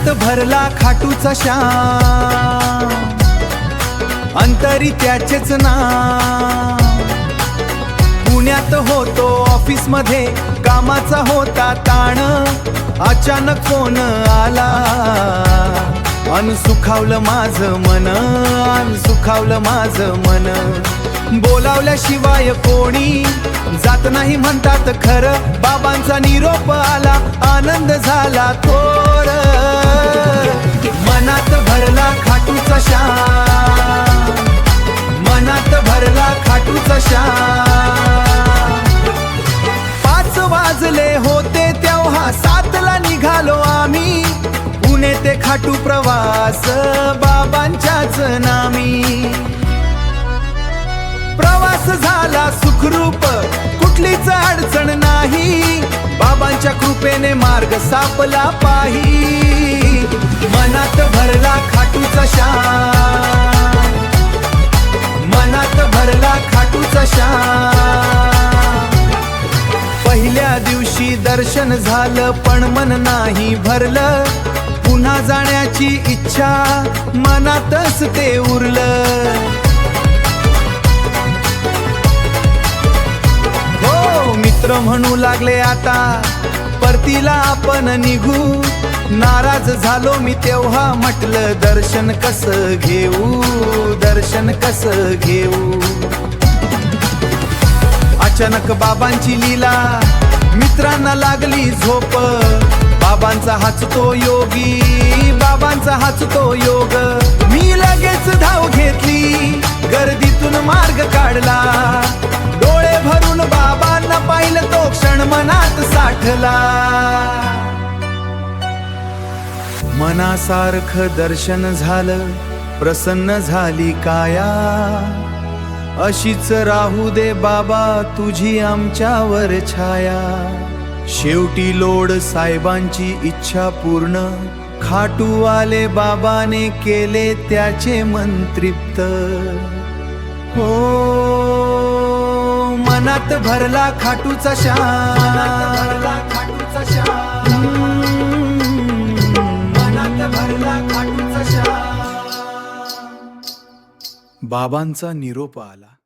मनात भरला खाटूचा श्याम, अंतरी त्याचेच नाव. पुण्यात होतो ऑफिस मध्ये, कामाचा होता ताण, अचानक फोन आला, अन सुखावलं माझं मन, अन सुखावलं माझं मन. बोलावल्याशिवाय कोणी जात नाही म्हणतात खरं, बाबांचा निरोप आला, आनंद झाला थोर. मनात भरला खाटूचा श्याम, मनात भरला खाटूचा श्याम. 5 वाजले होते तेव्हा 7ला निघालो आम्ही, पुणे ते खाटू प्रवास बाबांच्याच नामी. प्रवास झाला सुखरूप, कुठलीच अडचण नाही, बाबांच्या कृपेने मार्ग सापला पाही. मनात भरला खाटूचा श्याम, मनात भरला खाटूचा श्याम. पहिल्या दिवशी दर्शन झालं पण मन नाही भरलं, पुन्हा जाण्याची इच्छा मनातच ते उरलं. हो मित्र म्हणू लागले आता परतीला आपण निघू, नाराज झालो मी तेव्हा, म्हटलं दर्शन कसं घेऊ, दर्शन कसं घेऊ. अचानक बाबांची लीला, मित्रांना लागली झोप, बाबांचा हाच तो योगी, बाबांचा हाच तो योग. मी लगेच धाव घेतली, गर्दीतून मार्ग काढला, डोळे भरून बाबांना पाहिलं तो क्षण मनात साठला. मनासारखं दर्शन झालं, प्रसन्न झाली काया, अशीच राहू दे बाबा तुझी आमच्यावर छाया. शेवटी लोड साहेबांची इच्छा पूर्ण, खाटू आले बाबाने केले त्याचे मन तृप्त. हो मनात भरला खाटूचा श्याम, खाटूचा श्याम, मनात भरला खाटूचा श्याम. बाबांचा निरोप आला.